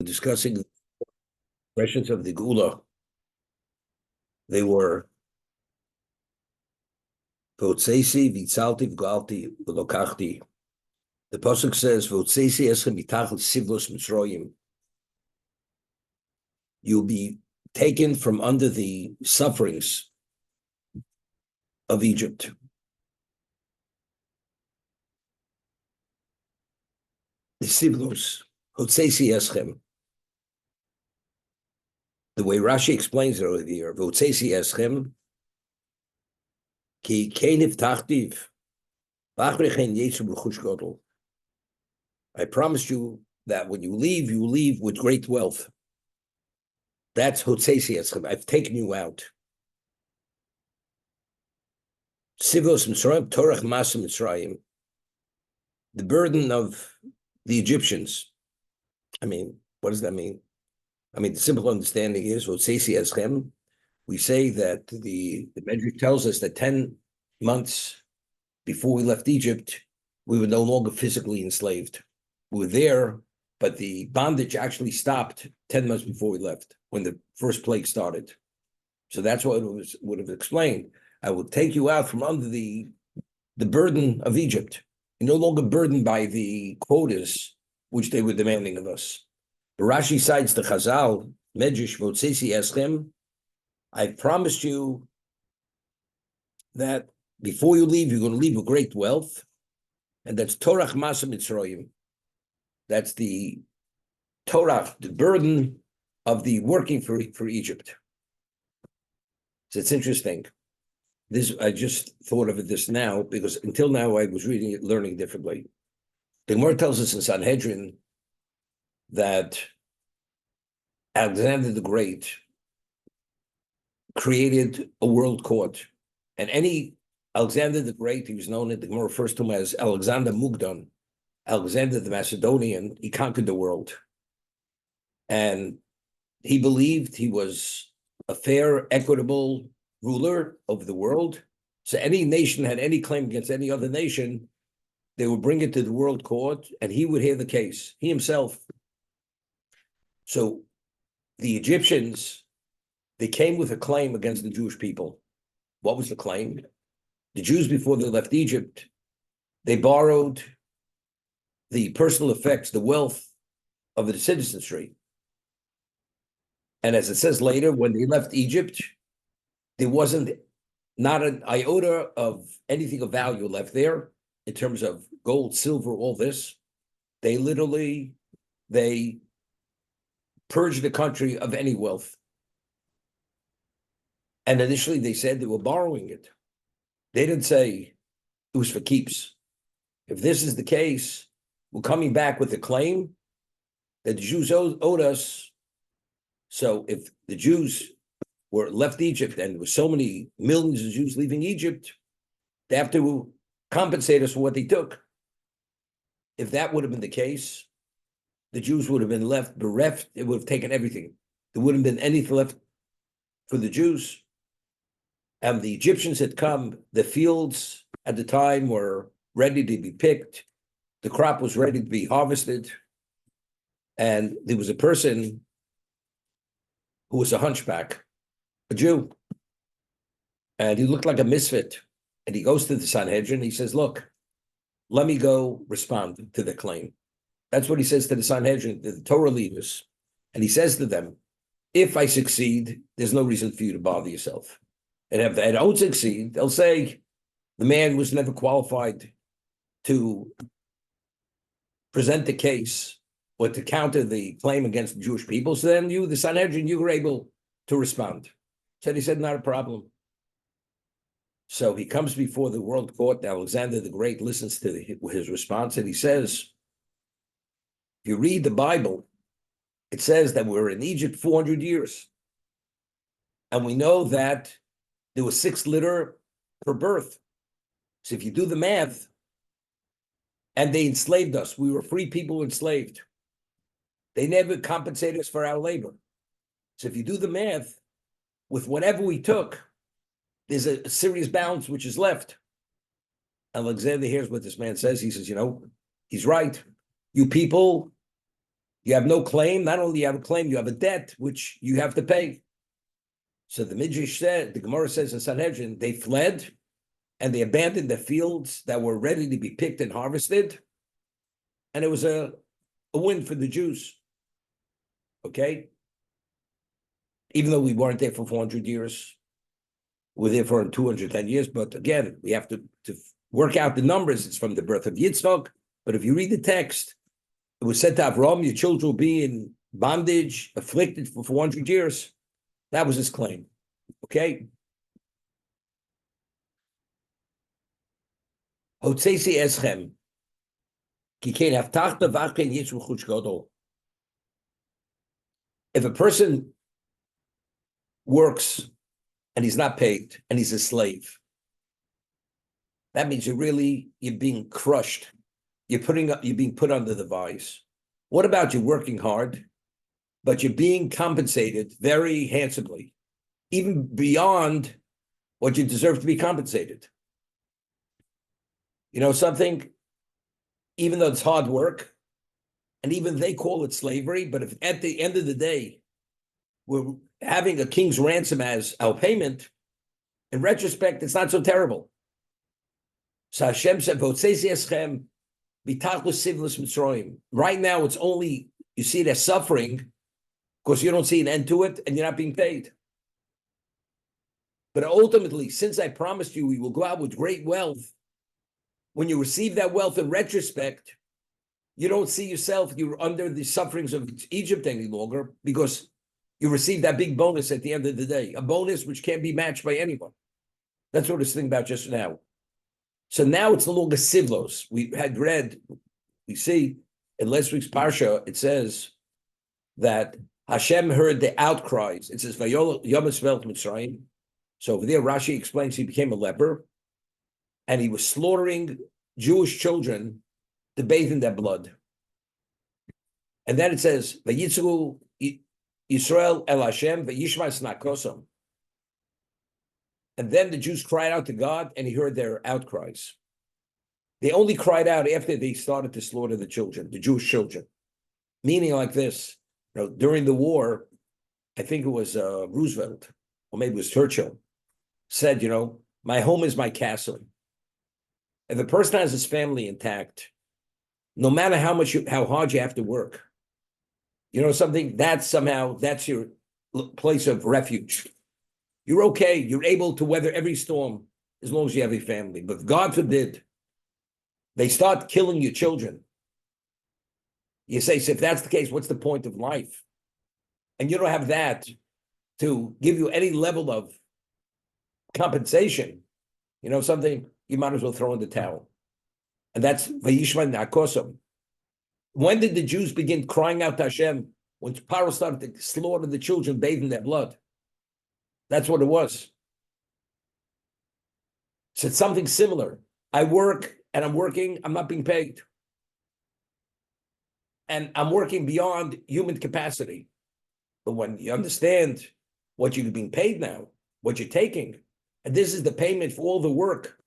discussing expressions of the Gula. They were Votseisi, Vitzalti, Vgalti, Velokachti. The Pasuk says, Votseisi eschem mitachel sivlos Mitzrayim. You'll be taken from under the sufferings of Egypt. The sivlos, Votseisi eschem. The way Rashi explains it over here, Votseisi eschem, ki kenif tachtiv, v'achrechen yetsu b'chush gadol. I promised you that when you leave with great wealth. That's Hotseisi eschem. I've taken you out. Sivos Mitzrayim, Torach Masa Mitzrayim. The burden of the Egyptians. I mean, what does that mean? I mean, the simple understanding is Hotseisi eschem. We say that the Medrash tells us that 10 months before we left Egypt, we were no longer physically enslaved. We were there, but the bondage actually stopped 10 months before we left, when the first plague started. So that's what it would have explained. I will take you out from under the burden of Egypt. You're no longer burdened by the quotas which they were demanding of us. The Rashi cites the Chazal, Medrash Votseisi eschem. I promised you that before you leave, you're going to leave with great wealth, and that's Torach Masa Mitzrayim. That's the Torah, the burden of the working for Egypt. So it's interesting. This I just thought of it this now because until now I was reading it, learning differently. The Gemara tells us in Sanhedrin that Alexander the Great created a world court, and Alexander the Great, he was known, the Gemara refers to him as Alexander Mugdan, Alexander the Macedonian. He conquered the world, and he believed he was a fair, equitable ruler of the world. So any nation had any claim against any other nation, they would bring it to the world court, and he would hear the case, he himself. So the Egyptians, they came with a claim against the Jewish people. What was the claim? The Jews, before they left Egypt, they borrowed the personal effects, the wealth of the citizenry. And as it says later, when they left Egypt, there wasn't not an iota of anything of value left there in terms of gold, silver, all this. They purged the country of any wealth. And initially they said they were borrowing it. They didn't say it was for keeps. If this is the case, we're coming back with a claim that the Jews owed us. So if the Jews were left Egypt and there were so many millions of Jews leaving Egypt, they have to compensate us for what they took. If that would have been the case, the Jews would have been left bereft. It would have taken everything. There wouldn't have been anything left for the Jews. And the Egyptians had come, the fields at the time were ready to be picked. The crop was ready to be harvested. And there was a person who was a hunchback, a Jew. And he looked like a misfit. And he goes to the Sanhedrin. He says, look, let me go respond to the claim. That's what he says to the Sanhedrin, the Torah leaders. And he says to them, if I succeed, there's no reason for you to bother yourself. And if they don't succeed, they'll say the man was never qualified to present the case or to counter the claim against the Jewish people. So then you, the Sanhedrin, you were able to respond. So he said, not a problem. So he comes before the world court. Alexander the Great listens to his response, and he says, if you read the Bible, it says that we're in Egypt 400 years. And we know that there was 6 litter per birth. So if you do the math, and they enslaved us, we were free people enslaved. They never compensated us for our labor. So if you do the math, with whatever we took, there's a serious balance which is left. Alexander hears what this man says. He says, he's right. You people You have no claim. Not only you have a claim, you have a debt, which you have to pay. So the Midrash said, the Gemara says in Sanhedrin, they fled and they abandoned the fields that were ready to be picked and harvested. And it was a win for the Jews. Okay? Even though we weren't there for 400 years, we're there for 210 years. But again, we have to work out the numbers. It's from the birth of Yitzchak. But if you read the text, it was said to Avram, your children will be in bondage, afflicted for 400 years. That was his claim. Okay? Hotzesi eschem. If a person works and he's not paid and he's a slave, that means you're being crushed. You're being put under the vice. What about you working hard, but you're being compensated very handsomely, even beyond what you deserve to be compensated? You know something? Even though it's hard work, and even they call it slavery, but if at the end of the day, we're having a king's ransom as our payment, in retrospect, it's not so terrible. So Hashem said, right now, it's only, you see it as suffering, because you don't see an end to it, and you're not being paid. But ultimately, since I promised you, we will go out with great wealth, when you receive that wealth in retrospect, you don't see yourself, you're under the sufferings of Egypt any longer, because you received that big bonus at the end of the day, a bonus which can't be matched by anyone. That's what I was thinking about just now. So now it's no longer sivlos. We had read, we see in last week's parsha, it says that Hashem heard the outcries. It says, Vayol Yom Mitzrayim. So over there, Rashi explains he became a leper, and he was slaughtering Jewish children to bathe in their blood. And then it says, Vayitzu Yisrael el Hashem v'yishma snakosam. And then the Jews cried out to God, and he heard their outcries. They only cried out after they started to slaughter the children, the Jewish children. Meaning like this, during the war, I think it was Roosevelt, or maybe it was Churchill, said, my home is my castle. If a person has his family intact, no matter how hard you have to work, something, that's your place of refuge. You're okay. You're able to weather every storm as long as you have a family. But God forbid, they start killing your children. You say, so if that's the case, what's the point of life? And you don't have that to give you any level of compensation. Something, you might as well throw in the towel. And that's Vayishma Nakosam. When did the Jews begin crying out to Hashem? When Paro started to slaughter the children, bathe in their blood. That's what it was. So it's something similar. I work and I'm not being paid. And I'm working beyond human capacity. But when you understand what you're being paid now, what you're taking, and this is the payment for all the work.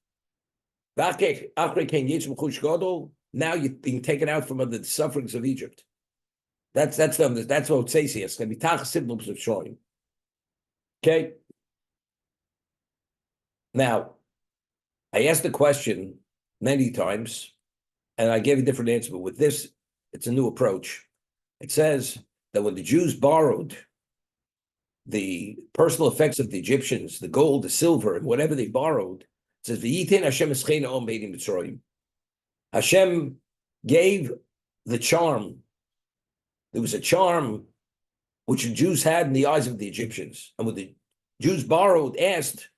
Now you're being taken out from the sufferings of Egypt. That's what Tzesias. Okay. Now, I asked the question many times, and I gave a different answer, but with this, it's a new approach. It says that when the Jews borrowed the personal effects of the Egyptians, the gold, the silver, and whatever they borrowed, it says, V'yitin Hashem escheina om beidim Mitzrayim. Hashem gave the charm. There was a charm which the Jews had in the eyes of the Egyptians. And when the Jews asked,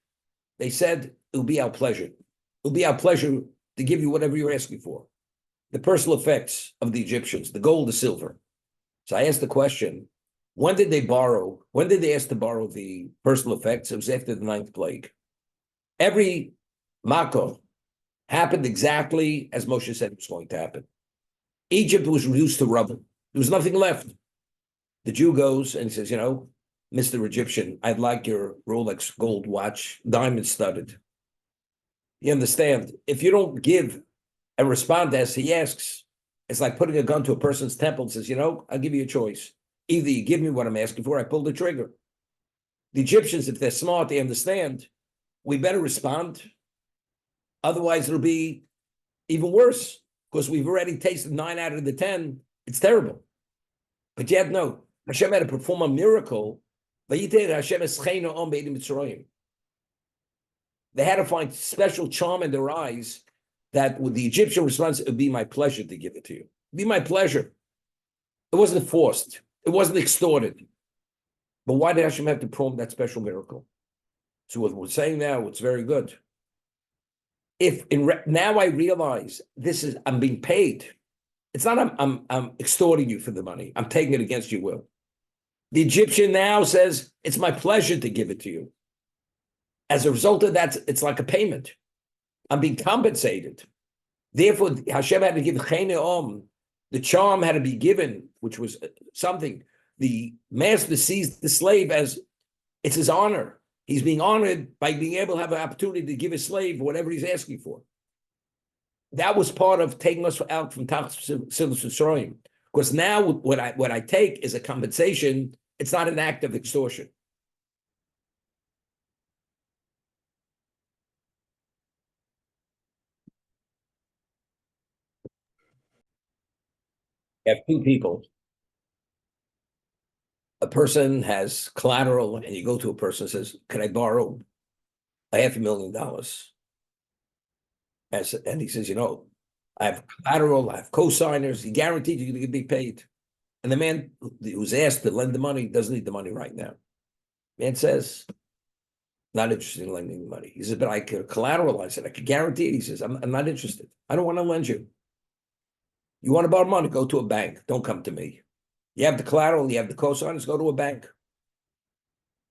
they said, it'll be our pleasure. It'll be our pleasure to give you whatever you're asking for. The personal effects of the Egyptians, the gold, the silver. So I asked the question, when did they borrow? When did they ask to borrow the personal effects? It was after the 9th plague. Every Mako happened exactly as Moshe said it was going to happen. Egypt was reduced to rubble. There was nothing left. The Jew goes and he says, Mr. Egyptian, I'd like your Rolex gold watch, diamond studded. You understand? If you don't give and respond as he asks, It's like putting a gun to a person's temple and says, I'll give you a choice. Either you give me what I'm asking for, I pull the trigger. The Egyptians, if they're smart, they understand, we better respond. Otherwise, it'll be even worse because we've already tasted 9 out of the 10. It's terrible. But yet, no, Hashem had to perform a miracle. They had to find special charm in their eyes that with the Egyptian response, it would be my pleasure to give it to you. It'd be my pleasure. It wasn't forced. It wasn't extorted. But why did Hashem have to perform that special miracle? So what we're saying now, it's very good. Now I realize I'm being paid. It's not I'm extorting you for the money. I'm taking it against your will. The Egyptian now says, it's my pleasure to give it to you. As a result of that, it's like a payment. I'm being compensated. Therefore, Hashem had to give Chene. The charm had to be given, which was something. The master sees the slave as it's his honor. He's being honored by being able to have an opportunity to give his slave whatever he's asking for. That was part of taking us out from Tachas Yisroim. Because now what I take is a compensation. It's not an act of extortion. You have two people. A person has collateral, and you go to a person and says, can I borrow $500,000? And he says, I have collateral, I have co-signers, he guaranteed you're going to be paid. And the man who's asked to lend the money doesn't need the money right now. Man says, not interested in lending the money. He says, but I could collateralize it. I could guarantee it. He says, I'm not interested. I don't want to lend you. You want to borrow money, go to a bank. Don't come to me. You have the collateral, you have the co-signers, go to a bank.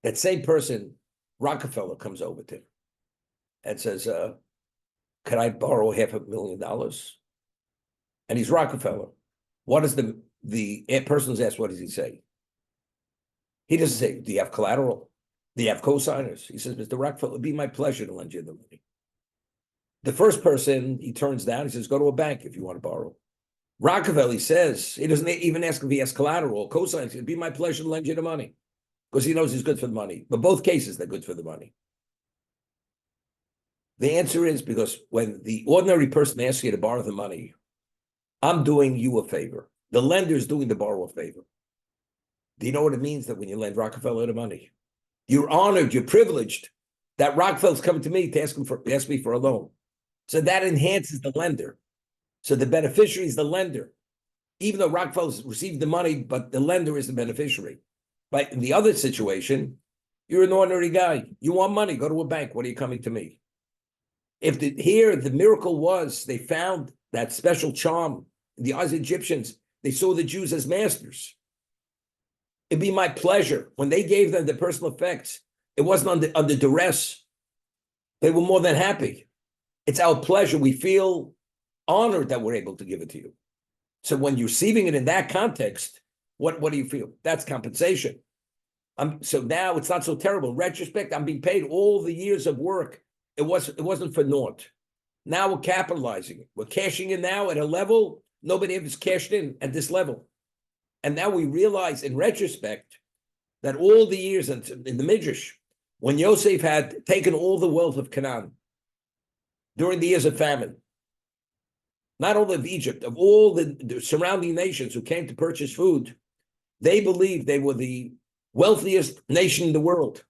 That same person, Rockefeller, comes over to him and says, can I borrow $500,000? And he's Rockefeller. What is the person's asked, what does he say? He doesn't say, do you have collateral? Do you have co-signers? He says, Mr. Rockefeller, it'd be my pleasure to lend you the money. The first person he turns down, he says, go to a bank if you want to borrow. Rockefeller, he says, he doesn't even ask if he has collateral, co-signers. It'd be my pleasure to lend you the money because he knows he's good for the money. But both cases, they're good for the money. The answer is because when the ordinary person asks you to borrow the money, I'm doing you a favor. The lender is doing the borrower a favor. Do you know what it means that when you lend Rockefeller the money? You're honored, you're privileged that Rockefeller's coming to me to ask me for a loan. So that enhances the lender. So the beneficiary is the lender. Even though Rockefeller's received the money, but the lender is the beneficiary. But in the other situation, you're an ordinary guy. You want money, go to a bank. What are you coming to me? Here, the miracle was they found that special charm in the eyes of the Egyptians. They saw the Jews as masters. It'd be my pleasure. When they gave them the personal effects, it wasn't under duress. They were more than happy. It's our pleasure. We feel honored that we're able to give it to you. So when you're receiving it in that context, what do you feel? That's compensation. So now it's not so terrible. In retrospect, I'm being paid all the years of work. It wasn't for naught. Now we're capitalizing it. We're cashing in now at a level nobody ever cashed in at this level. And now we realize in retrospect that all the years in the Midrash, when Yosef had taken all the wealth of Canaan during the years of famine, not only of Egypt, of all the surrounding nations who came to purchase food, they believed they were the wealthiest nation in the world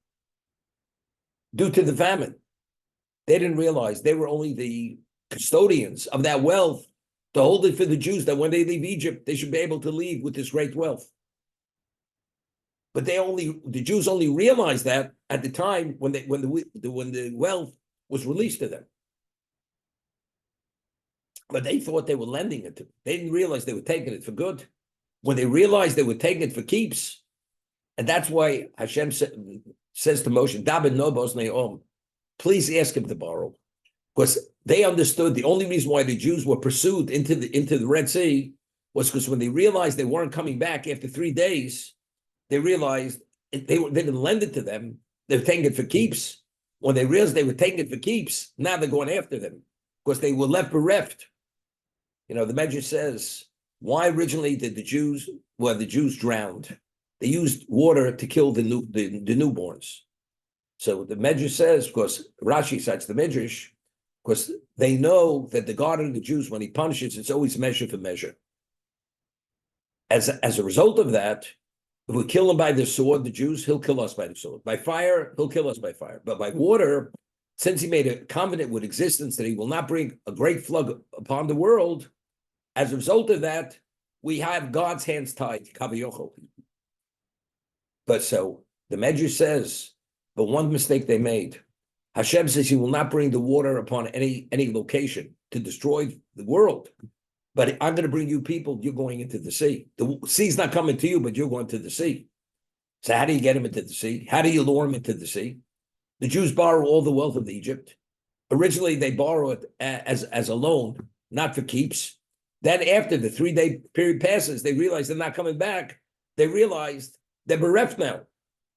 due to the famine. They didn't realize they were only the custodians of that wealth to hold it for the Jews, that when they leave Egypt, they should be able to leave with this great wealth. But the Jews only realized that at the time when the wealth was released to them. But they thought they were lending it to them. They didn't realize they were taking it for good. When they realized they were taking it for keeps, and that's why Hashem says to Moshe, Daben nobos ne'om, please ask him to borrow. Because they understood the only reason why the Jews were pursued into the Red Sea was because when they realized they weren't coming back after 3 days, they realized they didn't lend it to them. They were taking it for keeps. When they realized they were taking it for keeps, now they're going after them because they were left bereft. The Medrash says Why originally did the Jews drowned? They used water to kill the newborns. So the Medrash says, because Rashi cites the Medrash, because they know that the God of the Jews, when he punishes, it's always measure for measure. As a result of that, if we kill him by the sword, the Jews, he'll kill us by the sword. By fire, he'll kill us by fire. But by water, since he made a covenant with existence that he will not bring a great flood upon the world, as a result of that, we have God's hands tied, Kavayochel. But so the Medrash says, but one mistake they made. Hashem says he will not bring the water upon any location to destroy the world. But I'm going to bring you people, you're going into the sea. The sea's not coming to you, but you're going to the sea. So how do you get him into the sea? How do you lure him into the sea? The Jews borrow all the wealth of Egypt. Originally, they borrow it as a loan, not for keeps. Then after the 3-day period passes, they realize they're not coming back. They realized they're bereft now.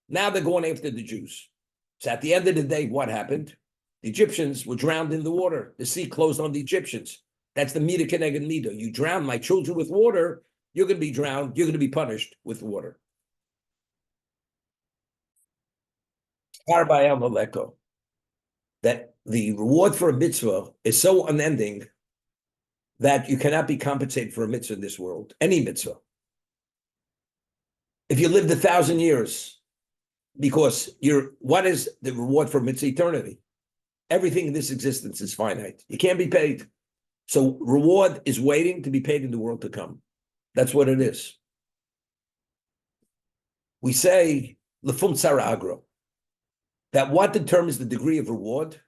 Now they're going after the Jews. So at the end of the day, what happened? The Egyptians were drowned in the water. The sea closed on the Egyptians. That's the Mida Keneged Mida. You drown my children with water, you're going to be drowned. You're going to be punished with water. That the reward for a mitzvah is so unending that you cannot be compensated for a mitzvah in this world, any mitzvah. If you lived 1,000 years, because what is the reward for mitzvah? Eternity. Everything in this existence is finite. You can't be paid. So reward is waiting to be paid in the world to come. That's what it is. We say, Lefum Tzara Agro, that what determines the degree of reward?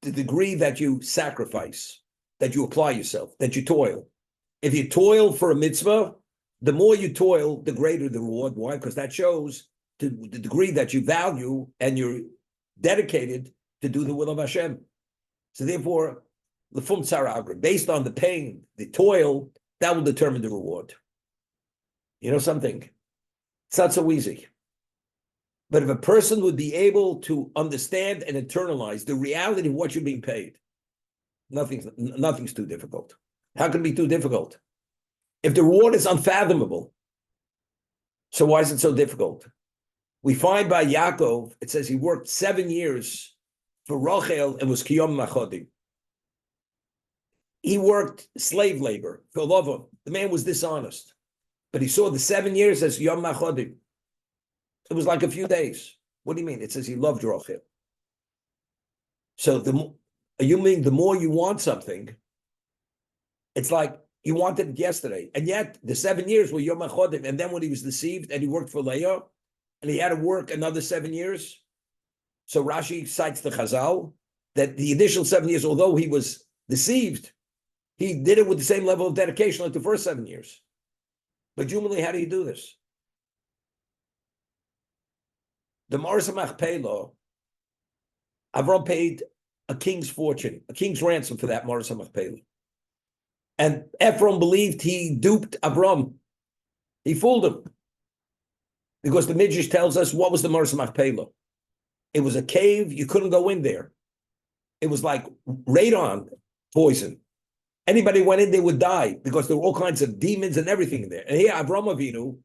The degree that you sacrifice, that you apply yourself, that you toil. If you toil for a mitzvah, the more you toil, the greater the reward. Why? Because that shows to the degree that you value and you're dedicated to do the will of Hashem. So therefore, Lefum Tzara Agro, based on the pain, the toil, that will determine the reward. You know something? It's not so easy. But if a person would be able to understand and internalize the reality of what you're being paid, nothing's too difficult. How can it be too difficult? If the reward is unfathomable, so why is it so difficult? We find by Yaakov, it says he worked 7 years for Rachel and was Kiyom Machodim. He worked slave labor for Lavan. The man was dishonest. But he saw the 7 years as Yom Machodim. It was like a few days. What do you mean? It says he loved Rachel. So you mean the more you want something, it's like you wanted it yesterday. And yet the 7 years were Yom HaChodim. And then when he was deceived and he worked for Leah and he had to work another 7 years. So Rashi cites the Chazal that the initial 7 years, although he was deceived, he did it with the same level of dedication like the first 7 years. But humanly, how do you do this? The Maris Machpelah, Avram paid a king's fortune, a king's ransom for that Maris Machpelah. And Ephron believed he duped Avram. He fooled him. Because the Midrash tells us what was the Maris Machpelah. It was a cave, you couldn't go in there. It was like radon poison. Anybody went in there would die because there were all kinds of demons and everything in there. And here Avram Avinu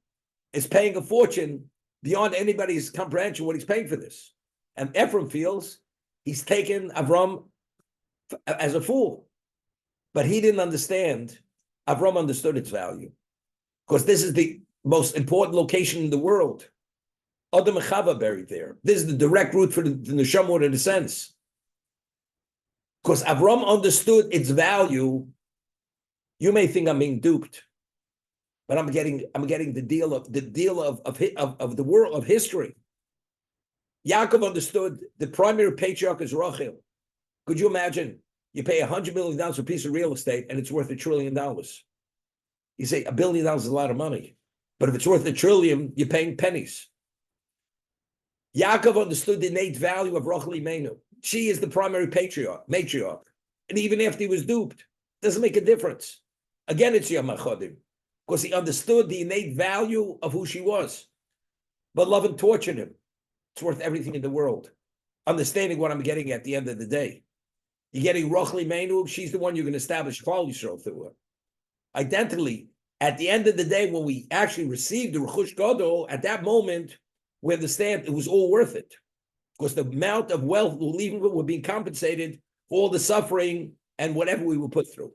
is paying a fortune beyond anybody's comprehension what he's paying for this. And Ephraim feels he's taken Avram as a fool. But he didn't understand. Avram understood its value. Because this is the most important location in the world. Adam and Chava buried there. This is the direct route for the Neshama in a sense. Because Avram understood its value. You may think I'm being duped, but I'm getting the deal of the world of history. Yaakov understood the primary patriarch is Rachel. Could you imagine? You pay $100 million for a piece of real estate and it's worth $1 trillion. You say $1 billion is a lot of money, but if it's worth $1 trillion, you're paying pennies. Yaakov understood the innate value of Rachel Imenu. She is the primary matriarch. And even after he was duped, doesn't make a difference. Again, it's Yom HaChodim, because he understood the innate value of who she was. But Lavan tortured him. It's worth everything in the world. Understanding what I'm getting at the end of the day. You're getting Rachel Imenu, she's the one you're going to establish Klal Yisrael through her. identically. At the end of the day, when we actually received the Rechush Gadol, at that moment, we understand it was all worth it. Because the amount of wealth we're leaving, we're being compensated for all the suffering and whatever we were put through.